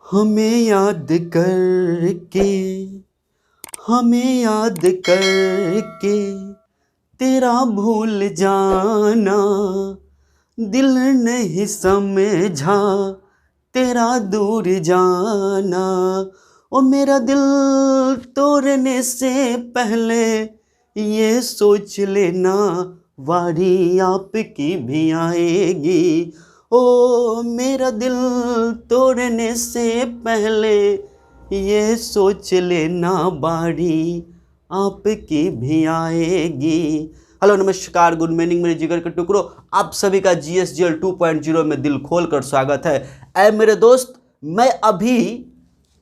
हमें याद करके हमें याद करके तेरा भूल जाना, दिल नहीं समझा तेरा दूर जाना। ओ मेरा दिल तोड़ने से पहले ये सोच लेना, वारी आपकी भी आएगी। ओ मेरा दिल तोड़ने से पहले ये सोच लेना, बारी आपकी भी आएगी। हेलो नमस्कार, गुड मॉर्निंग मेरे जिगर के टुकड़ों, आप सभी का GSGL 2.0 में दिल खोल कर स्वागत है। ऐ मेरे दोस्त, मैं अभी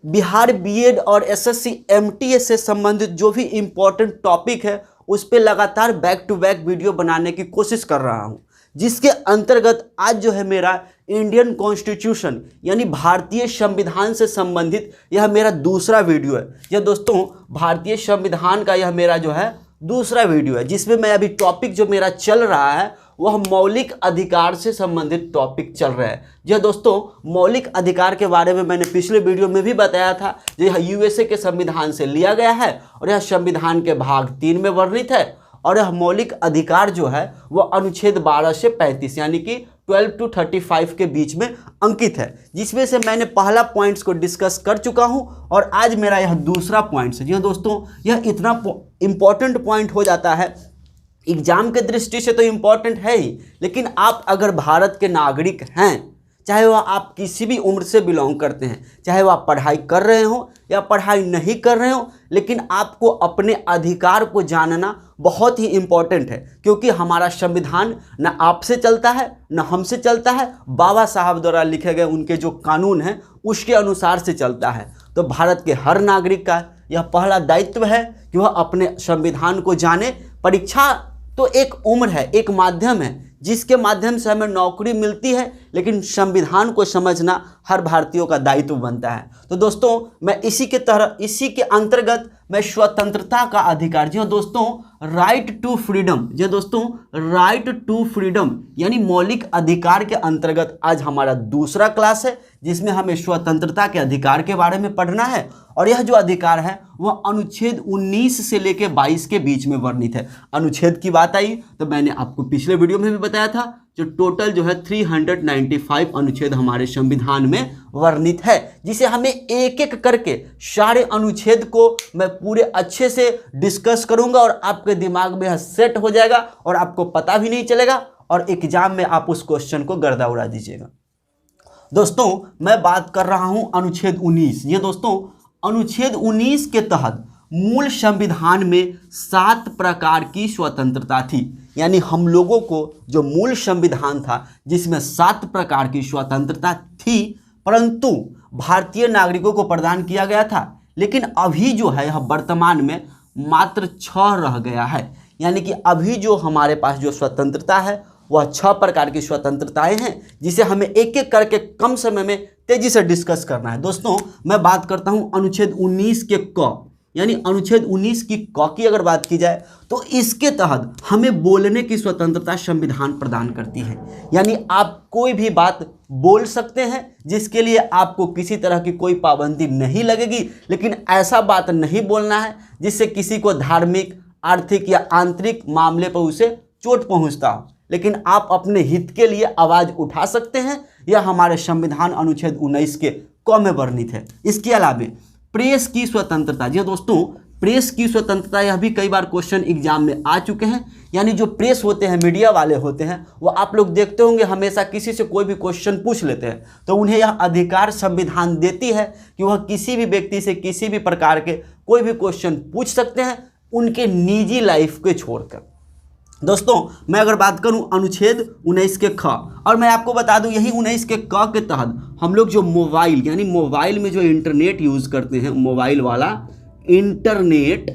बिहार बीएड और SSC MTS से संबंधित जो भी इम्पोर्टेंट टॉपिक है उस पर लगातार बैक टू बैक वीडियो बनाने की कोशिश कर रहा हूं, जिसके अंतर्गत आज जो है मेरा इंडियन कॉन्स्टिट्यूशन यानी भारतीय संविधान से संबंधित यह मेरा दूसरा वीडियो है। यह दोस्तों भारतीय संविधान का यह मेरा जो है दूसरा वीडियो है, जिसमें मैं अभी टॉपिक जो मेरा चल रहा है वह मौलिक अधिकार से संबंधित टॉपिक चल रहा है। जी दोस्तों, मौलिक अधिकार के बारे में मैंने पिछले वीडियो में भी बताया था। यह USA के संविधान से लिया गया है और यह संविधान के भाग 3 में वर्णित है। और यह मौलिक अधिकार जो है वह अनुच्छेद 12 से 35 यानी कि 12 to 35 के बीच में अंकित है, जिसमें से मैंने पहला पॉइंट्स को डिस्कस कर चुका हूं और आज मेरा यह दूसरा पॉइंट्स है। जी दोस्तों, यह इतना इंपॉर्टेंट पॉइंट हो जाता है, एग्जाम के दृष्टि से तो इम्पॉर्टेंट है ही, लेकिन आप अगर भारत के नागरिक हैं, चाहे वह आप किसी भी उम्र से बिलोंग करते हैं, चाहे वह आप पढ़ाई कर रहे हो या पढ़ाई नहीं कर रहे हो, लेकिन आपको अपने अधिकार को जानना बहुत ही इम्पॉर्टेंट है, क्योंकि हमारा संविधान न आपसे चलता है न हमसे चलता है, बाबा साहब द्वारा लिखे गए उनके जो कानून हैं उसके अनुसार से चलता है। तो भारत के हर नागरिक का यह पहला दायित्व है कि वह अपने संविधान को जाने। परीक्षा तो एक उम्र है, एक माध्यम है जिसके माध्यम से हमें नौकरी मिलती है, लेकिन संविधान को समझना हर भारतीयों का दायित्व बनता है। तो दोस्तों, मैं इसी के अंतर्गत मैं स्वतंत्रता का अधिकार, जी दोस्तों, राइट टू फ्रीडम, जी दोस्तों, राइट टू फ्रीडम यानी मौलिक अधिकार के अंतर्गत आज हमारा दूसरा क्लास है, जिसमें हमें स्वतंत्रता के अधिकार के बारे में पढ़ना है। और यह जो अधिकार है वह अनुच्छेद 19 से लेकर 22 के बीच में वर्णित है। अनुच्छेद की बात आई तो मैंने आपको पिछले वीडियो में भी बताया था, जो टोटल जो है 395 अनुच्छेद हमारे संविधान में वर्णित है, जिसे हमें एक एक करके सारे अनुच्छेद को मैं पूरे अच्छे से डिस्कस करूंगा और आपके दिमाग में यह सेट हो जाएगा और आपको पता भी नहीं चलेगा और एग्जाम में आप उस क्वेश्चन को गर्दा उड़ा दीजिएगा। दोस्तों, मैं बात कर रहा हूं अनुच्छेद 19। ये दोस्तों, अनुच्छेद 19 के तहत मूल संविधान में 7 प्रकार की स्वतंत्रता थी, यानी हम लोगों को जो मूल संविधान था जिसमें 7 प्रकार की स्वतंत्रता थी, परंतु भारतीय नागरिकों को प्रदान किया गया था। लेकिन अभी जो है यह वर्तमान में मात्र 6 रह गया है, यानी कि अभी जो हमारे पास जो स्वतंत्रता है वह 6 प्रकार की स्वतंत्रताएं हैं, जिसे हमें एक एक करके कम समय में तेजी से डिस्कस करना है। दोस्तों, मैं बात करता हूं अनुच्छेद 19 के क, यानी अनुच्छेद 19 की क की अगर बात की जाए तो इसके तहत हमें बोलने की स्वतंत्रता संविधान प्रदान करती है, यानी आप कोई भी बात बोल सकते हैं जिसके लिए आपको किसी तरह की कोई पाबंदी नहीं लगेगी, लेकिन ऐसा बात नहीं बोलना है जिससे किसी को धार्मिक, आर्थिक या आंतरिक मामले पर उसे चोट पहुंचता हो, लेकिन आप अपने हित के लिए आवाज उठा सकते हैं। यह हमारे संविधान अनुच्छेद 19 के क में वर्णित है। इसके अलावा प्रेस की स्वतंत्रता, जी दोस्तों, प्रेस की स्वतंत्रता, यह भी कई बार क्वेश्चन एग्जाम में आ चुके हैं। यानी जो प्रेस होते हैं, मीडिया वाले होते हैं, वो आप लोग देखते होंगे हमेशा किसी से कोई भी क्वेश्चन पूछ लेते हैं तो उन्हें यह अधिकार संविधान देती है कि वह किसी भी व्यक्ति से किसी भी प्रकार के कोई भी क्वेश्चन पूछ सकते हैं, उनके निजी लाइफ को छोड़कर। दोस्तों, मैं अगर बात करूं अनुच्छेद 19 के ख, और मैं आपको बता दूं यही 19 के क के तहत हम लोग जो मोबाइल, यानी मोबाइल में जो इंटरनेट यूज़ करते हैं, मोबाइल वाला इंटरनेट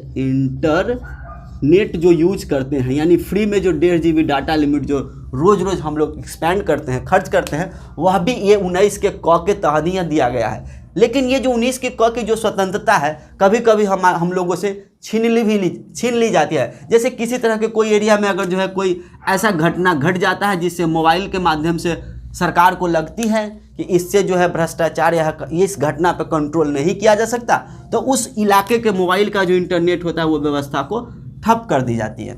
जो यूज करते हैं, यानी फ्री में जो 1.5 GB डाटा लिमिट जो रोज़ रोज़ हम लोग एक्सपेंड करते हैं, खर्च करते हैं, वह भी ये 19 के क के तहत ही दिया गया है। लेकिन ये जो 19 के क की जो स्वतंत्रता है कभी कभी हम लोगों से छीन ली जाती है। जैसे किसी तरह के कोई एरिया में अगर जो है कोई ऐसा घटना घट जाता है जिससे मोबाइल के माध्यम से सरकार को लगती है कि इससे जो है भ्रष्टाचार या इस घटना पर कंट्रोल नहीं किया जा सकता, तो उस इलाके के मोबाइल का जो इंटरनेट होता है वो व्यवस्था को ठप कर दी जाती है।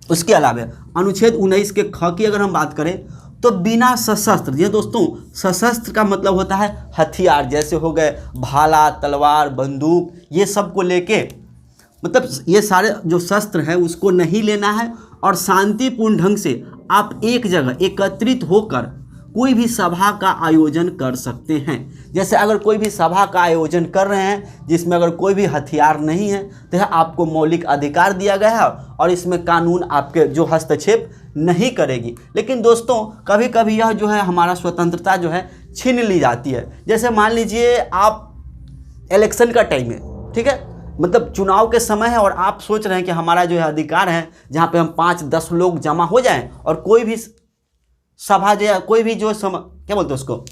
उसके अलावा अनुच्छेद 19 के ख की अगर हम बात करें तो बिना सशस्त्र, ये दोस्तों सशस्त्र का मतलब होता है हथियार, जैसे हो गए भाला, तलवार, बंदूक, ये सब को लेके, मतलब ये सारे जो शस्त्र है उसको नहीं लेना है और शांतिपूर्ण ढंग से आप एक जगह एकत्रित होकर कोई भी सभा का आयोजन कर सकते हैं। जैसे अगर कोई भी सभा का आयोजन कर रहे हैं जिसमें अगर कोई भी हथियार नहीं है तो यह आपको मौलिक अधिकार दिया गया है और इसमें कानून आपके जो हस्तक्षेप नहीं करेगी। लेकिन दोस्तों कभी कभी यह जो है हमारा स्वतंत्रता जो है छीन ली जाती है। जैसे मान लीजिए आप इलेक्शन का टाइम है, ठीक है, मतलब चुनाव के समय है और आप सोच रहे हैं कि हमारा जो है अधिकार है जहाँ पे हम 5-10 लोग जमा हो जाएं और कोई भी सभा जो है कोई भी जो क्या बोलते हैं उसको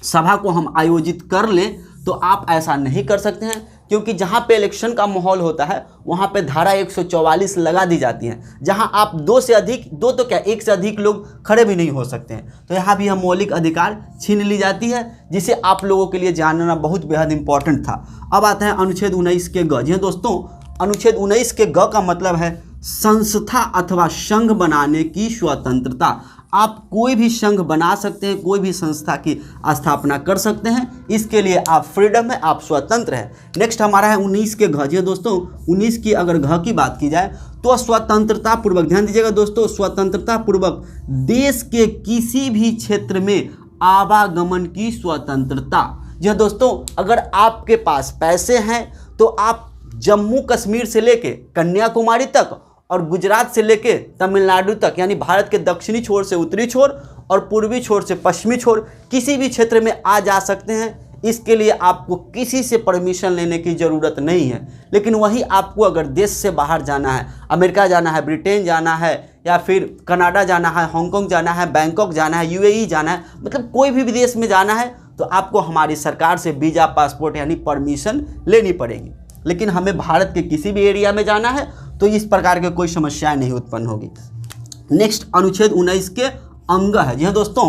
सभा को हम आयोजित कर लें, तो आप ऐसा नहीं कर सकते हैं, क्योंकि जहाँ पे इलेक्शन का माहौल होता है वहाँ पे धारा 144 लगा दी जाती है, जहाँ आप दो तो क्या एक से अधिक लोग खड़े भी नहीं हो सकते हैं। तो यहाँ भी हम मौलिक अधिकार छीन ली जाती है, जिसे आप लोगों के लिए जानना बहुत बेहद इंपॉर्टेंट था। अब आता है अनुच्छेद 19 के ग। जी दोस्तों, अनुच्छेद 19 के ग का मतलब है संस्था अथवा संघ बनाने की स्वतंत्रता। आप कोई भी संघ बना सकते हैं, कोई भी संस्था की स्थापना कर सकते हैं, इसके लिए आप फ्रीडम है, आप स्वतंत्र हैं। नेक्स्ट हमारा है 19 के घ। जी दोस्तों, 19 की अगर घ की बात की जाए तो स्वतंत्रता पूर्वक, ध्यान दीजिएगा दोस्तों, स्वतंत्रता पूर्वक देश के किसी भी क्षेत्र में आवागमन की स्वतंत्रता। जी दोस्तों, अगर आपके पास पैसे हैं तो आप जम्मू कश्मीर से लेके कन्याकुमारी तक और गुजरात से लेके तमिलनाडु तक, यानी भारत के दक्षिणी छोर से उत्तरी छोर और पूर्वी छोर से पश्चिमी छोर किसी भी क्षेत्र में आ जा सकते हैं। इसके लिए आपको किसी से परमिशन लेने की ज़रूरत नहीं है। लेकिन वहीं आपको अगर देश से बाहर जाना है, अमेरिका जाना है, ब्रिटेन जाना है, या फिर कनाडा जाना है, हांगकांग जाना है, बैंकॉक जाना है, यूएई जाना है, मतलब कोई भी विदेश में जाना है, तो आपको हमारी सरकार से वीज़ा, पासपोर्ट यानी परमिशन लेनी पड़ेगी। लेकिन हमें भारत के किसी भी एरिया में जाना है तो इस प्रकार के कोई समस्याएं नहीं उत्पन्न होगी। नेक्स्ट अनुच्छेद 19 के अंग है। जी हाँ दोस्तों,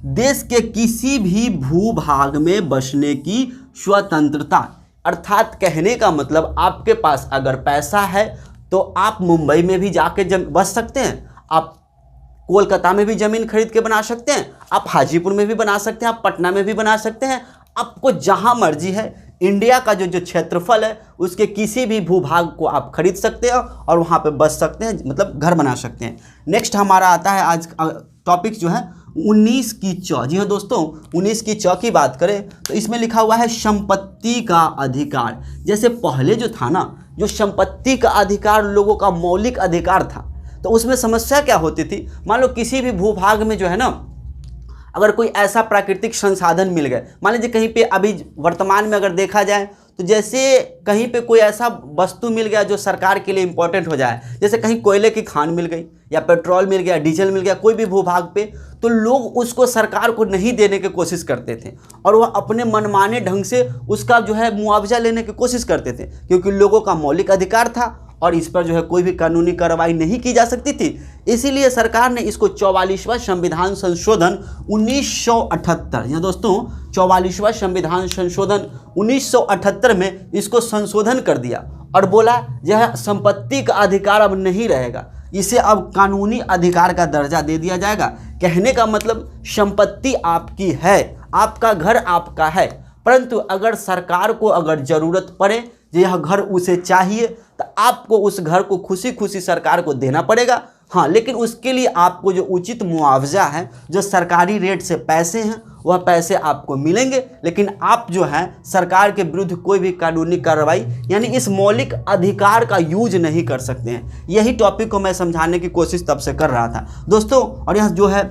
देश के किसी भी भूभाग में बसने की स्वतंत्रता, अर्थात कहने का मतलब आपके पास अगर पैसा है तो आप मुंबई में भी जाके बस सकते हैं, आप कोलकाता में भी ज़मीन खरीद के बना सकते हैं, आप हाजीपुर में भी बना सकते हैं, आप पटना में भी बना सकते हैं, आपको जहां मर्जी है इंडिया का जो क्षेत्रफल है उसके किसी भी भूभाग को आप खरीद सकते हैं और वहां पे बस सकते हैं, मतलब घर बना सकते हैं। नेक्स्ट हमारा आता है आज टॉपिक जो है 19 की च। जी हाँ दोस्तों, 19 की च की बात करें तो इसमें लिखा हुआ है संपत्ति का अधिकार। जैसे पहले जो था ना, जो संपत्ति का अधिकार लोगों का मौलिक अधिकार था, तो उसमें समस्या क्या होती थी, मान लो किसी भी भूभाग में जो है ना अगर कोई ऐसा प्राकृतिक संसाधन मिल गए, मान लीजिए कहीं पे अभी वर्तमान में अगर देखा जाए तो जैसे कहीं पे कोई ऐसा वस्तु मिल गया जो सरकार के लिए इंपॉर्टेंट हो जाए, जैसे कहीं कोयले की खान मिल गई या पेट्रोल मिल गया, डीजल मिल गया कोई भी भूभाग पे, तो लोग उसको सरकार को नहीं देने की कोशिश करते थे और वह अपने मनमाने ढंग से उसका जो है मुआवजा लेने की कोशिश करते थे, क्योंकि लोगों का मौलिक अधिकार था और इस पर जो है कोई भी कानूनी कार्रवाई नहीं की जा सकती थी। इसीलिए सरकार ने इसको 44वां संविधान संशोधन 1978, या दोस्तों 44वां संविधान संशोधन 1978 में इसको संशोधन कर दिया और बोला यह संपत्ति का अधिकार अब नहीं रहेगा, इसे अब कानूनी अधिकार का दर्जा दे दिया जाएगा। कहने का मतलब संपत्ति आपकी है, आपका घर आपका है, परंतु अगर सरकार को अगर ज़रूरत पड़े यह घर उसे चाहिए तो आपको उस घर को खुशी खुशी सरकार को देना पड़ेगा। हाँ, लेकिन उसके लिए आपको जो उचित मुआवजा है, जो सरकारी रेट से पैसे हैं, वह पैसे आपको मिलेंगे, लेकिन आप जो है सरकार के विरुद्ध कोई भी कानूनी कार्रवाई यानी इस मौलिक अधिकार का यूज नहीं कर सकते हैं। यही टॉपिक को मैं समझाने की कोशिश तब से कर रहा था दोस्तों। और यह जो है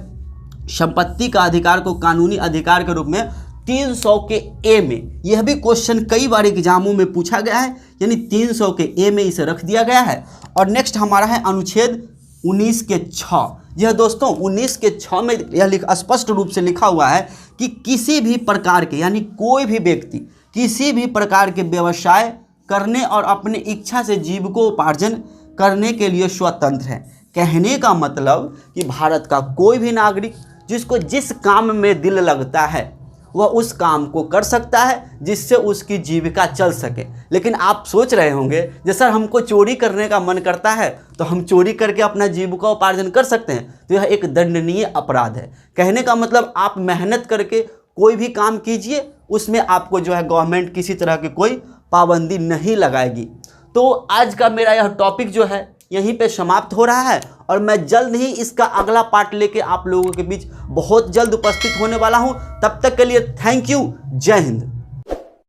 संपत्ति का अधिकार को कानूनी अधिकार के रूप में 300 के ए में, यह भी क्वेश्चन कई बार एग्जामों में पूछा गया है, यानी 300 के ए में इसे रख दिया गया है। और नेक्स्ट हमारा है अनुच्छेद 19 के 6। यह दोस्तों 19 के 6 में यह स्पष्ट रूप से लिखा हुआ है कि किसी भी प्रकार के, यानी कोई भी व्यक्ति किसी भी प्रकार के व्यवसाय करने और अपनी इच्छा से जीविकोपार्जन करने के लिए स्वतंत्र है। कहने का मतलब कि भारत का कोई भी नागरिक जिसको जिस काम में दिल लगता है वह उस काम को कर सकता है जिससे उसकी जीविका चल सके। लेकिन आप सोच रहे होंगे जैसे हमको चोरी करने का मन करता है तो हम चोरी करके अपना जीविका उपार्जन कर सकते हैं, तो यह एक दंडनीय अपराध है। कहने का मतलब आप मेहनत करके कोई भी काम कीजिए, उसमें आपको जो है गवर्नमेंट किसी तरह की कोई पाबंदी नहीं लगाएगी। तो आज का मेरा यह टॉपिक जो है यहीं पे समाप्त हो रहा है और मैं जल्द ही इसका अगला पार्ट लेके आप लोगों के बीच बहुत जल्द उपस्थित होने वाला हूं। तब तक के लिए थैंक यू। जय हिंद।